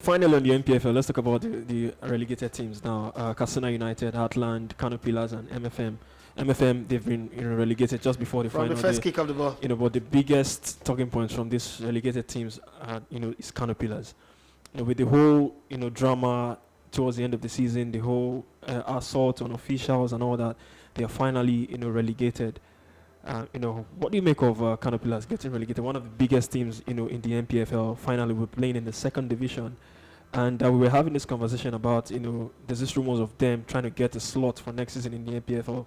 Finally, on the NPFL, let's talk about the relegated teams now. Katsina United, Heartland, Kano Pillars, and MFM. MFM, they've been relegated just before the From final. the first kick of the ball. But the biggest talking points from these relegated teams, is Kano Pillars. With the whole, drama towards the end of the season, the whole assault on officials and all that, they are finally, relegated. What do you make of Kano Pillars getting relegated? One of the biggest teams, in the NPFL. Finally, we're playing in the second division, and we were having this conversation about, there's this rumors of them trying to get a slot for next season in the NPFL.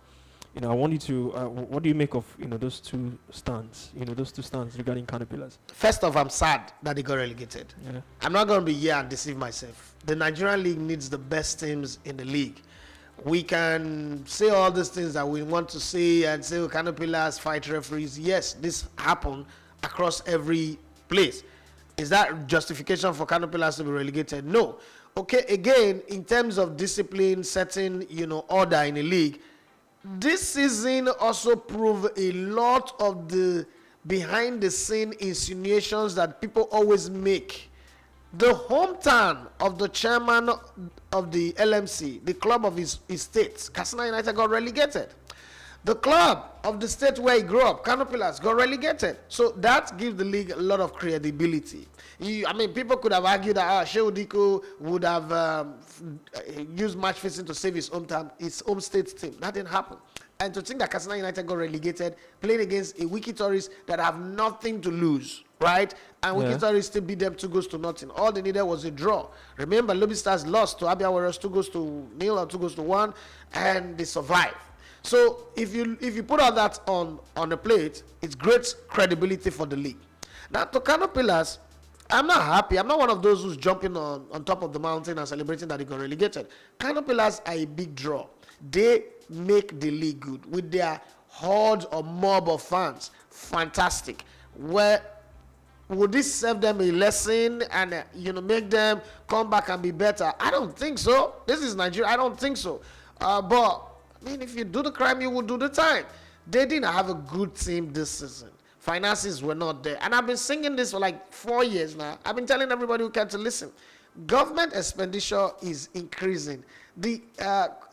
I want you to, what do you make of, those two stands? Those two stands regarding Kano Pillars. First off, I'm sad that they got relegated. Yeah. I'm not going to be here and deceive myself. The Nigerian league needs the best teams in the league. We can say all these things that we want to say and say Kano Pillars fight referees. Yes, this happened across every place. Is that justification for Kano Pillars to be relegated? No. Okay, again, in terms of discipline, setting, order in the league, this season also proved a lot of the behind-the-scene insinuations that people always make. The hometown of the chairman of the LMC, the club of his state, Katsina United, got relegated. The club of the state where he grew up, Kano Pillars, got relegated. So that gives the league a lot of credibility. People could have argued that Shehu Diko would have used match fixing to save his home state team. That didn't happen. And to think that Katsina United got relegated, playing against a Wiki Tourists that have nothing to lose, right? And Wiki Tourists still beat them 2-0. All they needed was a draw. Remember, Lobby Stars lost to Abia Warriors 2-0 or 2-1, and they survived. So if you put all that on the plate, it's great credibility for the league. Now, to Kano Pillars, I'm not happy. I'm not one of those who's jumping on top of the mountain and celebrating that they got relegated. Kano Pillars are a big draw. They make the league good with their horde or mob of fans. Fantastic. Where would this serve them a lesson and make them come back and be better? I don't think so. This is Nigeria. I don't think so. But if you do the crime, you will do the time. They didn't have a good team this season. Finances were not there. And I've been singing this for like 4 years now. I've been telling everybody who can to listen. Government expenditure is increasing. The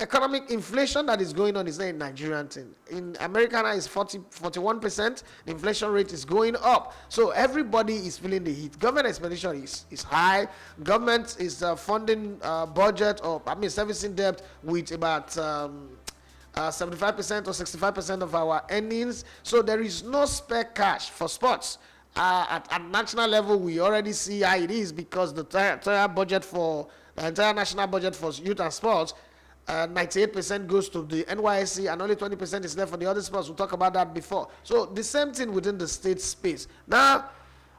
economic inflation that is going on is not a Nigerian thing. In America now is 41%. The inflation rate is going up. So everybody is feeling the heat. Government expenditure is high. Government is funding budget or servicing debt with about 75% or 65% of our earnings. So there is no spare cash for sports. At national level, we already see how it is because the entire national budget for youth and sports, 98% goes to the NYSC and only 20% is left for the other sports. We'll talk about that before. So the same thing within the state space. Now,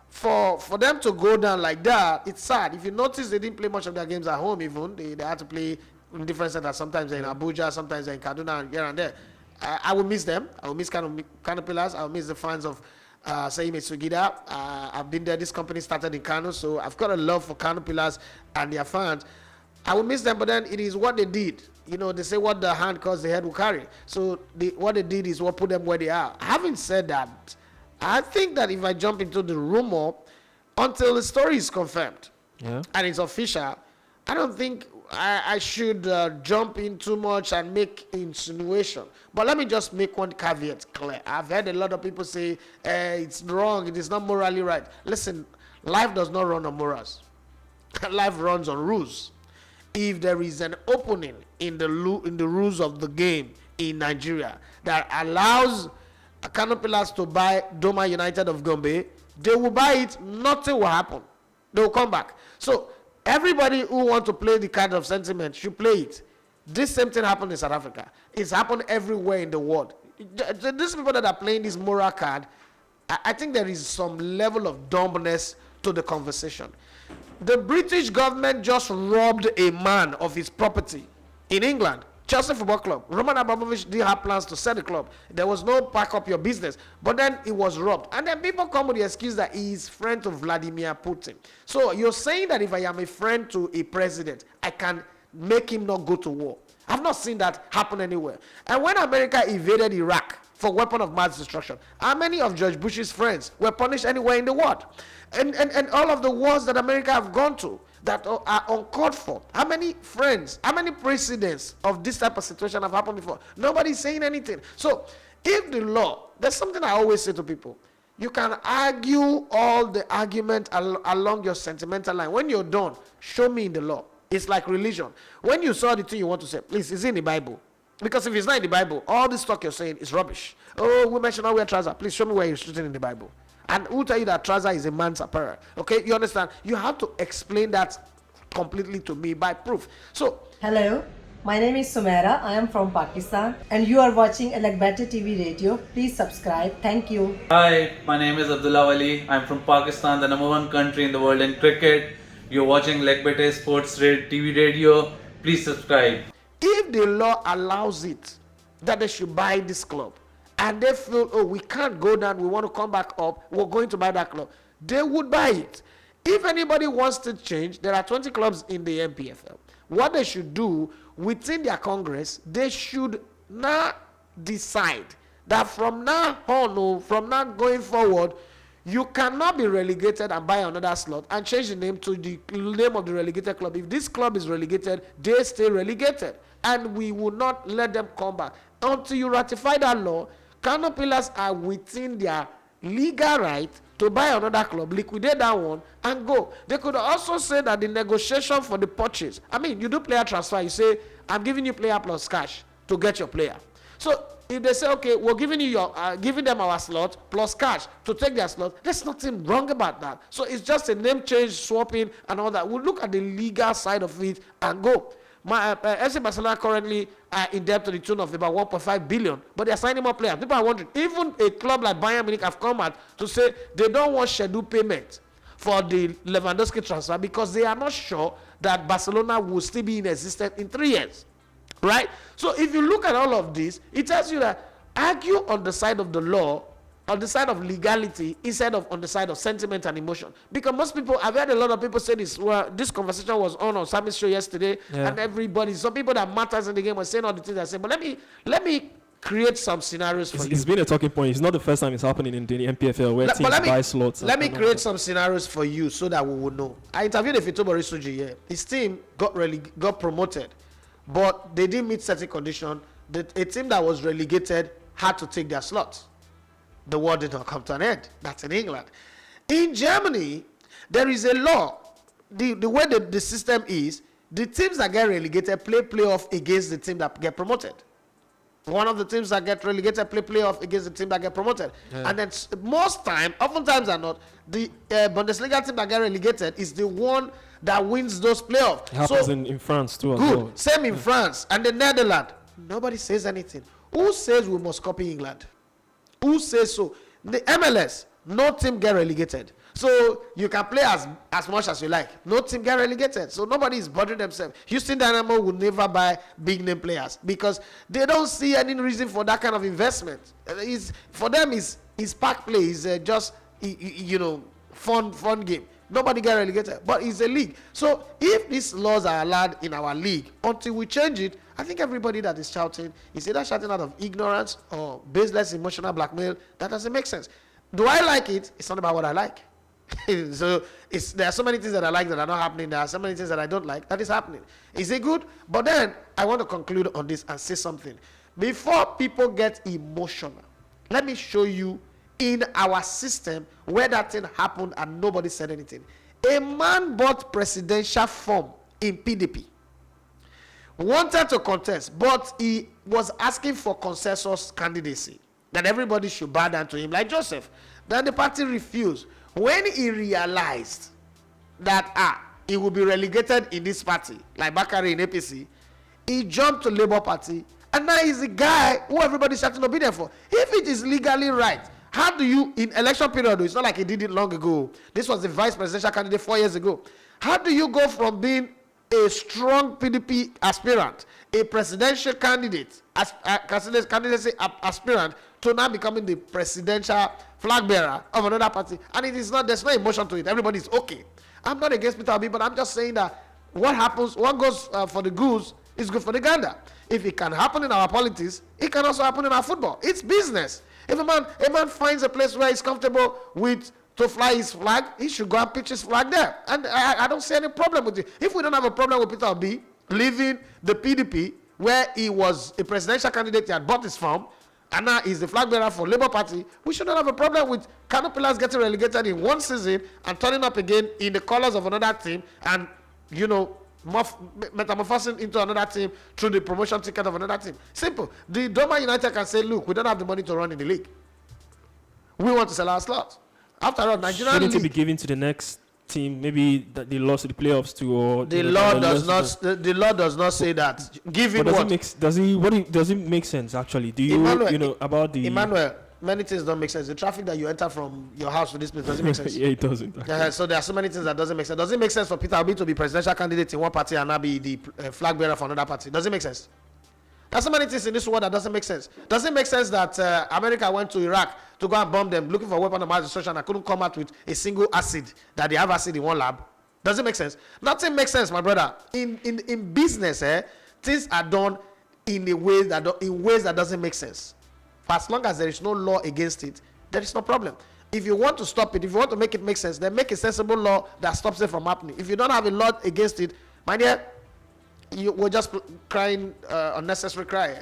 for them to go down like that, it's sad. If you notice, they didn't play much of their games at home even. They had to play in different centers. Sometimes they're in Abuja, sometimes they're in Kaduna, and here and there. I will miss them. I will miss Kano Pillars. I will miss the fans of Saime Sugida. I've been there. This company started in Kano, so I've got a love for Kano Pillars and their fans. I will miss them, but then it is what they did. They say what the hand caused, the head will carry. So what they did is what put them where they are. Having said that, I think that if I jump into the rumor, until the story is confirmed and it's official, I don't think I should jump in too much and make insinuation. But let me just make one caveat clear. I've heard a lot of people say it's wrong, it is not morally right. Listen, life does not run on morals. Life runs on rules. If there is an opening in the rules of the game in Nigeria that allows Kano Pillars to buy Doma United of Gombe, they will buy it, nothing will happen. They will come back. So everybody who wants to play the card of sentiment should play it. This same thing happened in South Africa. It's happened everywhere in the world. These people that are playing this moral card, I think there is some level of dumbness to the conversation. The British government just robbed a man of his property in England. Chelsea Football Club. Roman Abramovich didn't have plans to sell the club. There was no pack up your business. But then it was robbed. And then people come with the excuse that he is friend to Vladimir Putin. So you're saying that if I am a friend to a president, I can make him not go to war. I've not seen that happen anywhere. And when America invaded Iraq, for weapon of mass destruction. How many of George Bush's friends were punished anywhere in the world? And all of the wars that America have gone to that are uncalled for. How many friends, how many precedents of this type of situation have happened before? Nobody's saying anything. So if the law, there's something I always say to people, you can argue all the argument along your sentimental line. When you're done, show me in the law. It's like religion. When you saw the thing you want to say, please, it's in the Bible. Because if it's not in the Bible, all this talk you're saying is rubbish. Oh, women should not wear trousers. Please show me where it's written in the Bible. And who tell you that trouser is a man's apparel? Okay, you understand? You have to explain that completely to me by proof. So, hello, my name is Sumaira. I am from Pakistan, and you are watching Better TV Radio. Please subscribe. Thank you. Hi, my name is Abdullah Wali. I'm from Pakistan, the #1 country in the world in cricket. You're watching Better Sports TV Radio. Please subscribe. If the law allows it that they should buy this club, and they feel, oh, we can't go down, we want to come back up, we're going to buy that club, they would buy it. If anybody wants to change, there are 20 clubs in the MPFL. What they should do within their Congress, they should now decide that from now on, or from now going forward, you cannot be relegated and buy another slot and change the name to the name of the relegated club. If this club is relegated, they stay relegated. And we will not let them come back. Until you ratify that law, Kano Pillars are within their legal right to buy another club, liquidate that one, and go. They could also say that the negotiation for the purchase, I mean, you do player transfer, you say, I'm giving you player plus cash to get your player. So if they say, okay, we're giving you giving them our slot plus cash to take their slot, there's nothing wrong about that. So it's just a name change, swapping, and all that. We'll look at the legal side of it and go. FC Barcelona currently are in debt to the tune of about 1.5 billion, but they are signing more players. People are wondering, even a club like Bayern Munich have come out to say they don't want scheduled payment for the Lewandowski transfer because they are not sure that Barcelona will still be in existence in 3 years. Right? So if you look at all of this, it tells you that argue on the side of the law, on the side of legality, instead of on the side of sentiment and emotion. Because most people, I've heard a lot of people say this. Well, this conversation was on Sammy's show yesterday, and everybody, some people that matters in the game were saying all the things I said. But let me create some scenarios for you. It's been a talking point. It's not the first time it's happening in the MPFL where teams buy slots. Let me create some scenarios for you so that we will know. I interviewed Efitobo Risuji here. His team got promoted, but they didn't meet certain conditions. A team that was relegated had to take their slots. The war did not come to an end. That's in England. In Germany, there is a law. The way the system is, the teams that get relegated play playoff against the team that get promoted. One of the teams that get relegated play playoff against the team that get promoted. Yeah. And then oftentimes are not, the Bundesliga team that get relegated is the one that wins those playoffs. It happens in France too. Good. As well. Same in France and the Netherlands. Nobody says anything. Who says we must copy England? Who says so? The MLS, no team get relegated. So you can play as much as you like. No team get relegated. So nobody is bothering themselves. Houston Dynamo will never buy big name players because they don't see any reason for that kind of investment. For them, is park play. Is just fun game. Nobody get relegated, but it's a league. So if these laws are allowed in our league, until we change it, I think everybody that is shouting is either shouting out of ignorance or baseless emotional blackmail. That doesn't make sense. Do I like it? It's not about what I like. So there are so many things that I like that are not happening. There are so many things that I don't like that is happening. Is it good? But then I want to conclude on this and say something. Before people get emotional, let me show you in our system where that thing happened and nobody said anything. A man bought presidential form in PDP, wanted to contest, but he was asking for consensus candidacy, that everybody should bow down to him like Joseph. Then the party refused. When he realized that he will be relegated in this party, like Bakari in APC, he jumped to Labour Party, and now he's the guy who everybody's shouting obedience for. If it is legally right, how do you, in election period, it's not like he did it long ago. This was the vice presidential candidate 4 years ago. How do you go from being a strong PDP aspirant, a presidential candidate, candidacy aspirant, to now becoming the presidential flag bearer of another party? And it is not, there's no emotion to it. Everybody's okay. I'm not against Peter Obi, but I'm just saying that what happens, what goes for the goose it's good for the gander. If it can happen in our politics, it can also happen in our football. It's business. If a man finds a place where he's comfortable with to fly his flag, he should go and pitch his flag there. And I don't see any problem with it. If we don't have a problem with Peter Obi leaving the PDP, where he was a presidential candidate, he had bought his farm, and now he's the flag bearer for Labour Party, we should not have a problem with Kano Pillars getting relegated in one season and turning up again in the colours of another team and, metamorphosing into another team through the promotion ticket of another team. Simple. The Doma United can say, look, we don't have the money to run in the league. We want to sell our slots. After all, Nigerian Shouldn't league, it be given to the next team? Maybe that they lost to the playoffs to, or the law does not say that. Give him what? Does it make sense actually? Do you Emmanuel, about the Emmanuel, many things don't make sense. The traffic that you enter from your house to this place doesn't make sense. yeah, it doesn't. So there are so many things that doesn't make sense. Does it make sense for Peter Obi to be presidential candidate in one party and not be the flag bearer for another party? Does it make sense? There's so many things in this world that doesn't make sense. Does it make sense that America went to Iraq to go and bomb them, looking for a weapon of mass destruction, and couldn't come out with a single acid, that they have acid in one lab? Does it make sense? Nothing makes sense, my brother. In business, things are done in ways that doesn't make sense. For as long as there is no law against it, there is no problem. If you want to stop it, if you want to make it make sense, then make a sensible law that stops it from happening. If you don't have a law against it, my dear, we're just crying unnecessary cry.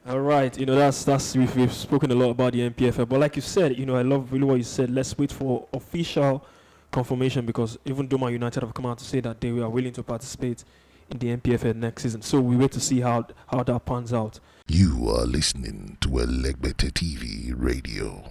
All right, that's we've spoken a lot about the NPFL, but like you said, I love really what you said. Let's wait for official confirmation, because even Doma United have come out to say that they are willing to participate in the NPFL next season. So we wait to see how that pans out. You are listening to Elegbete TV Radio.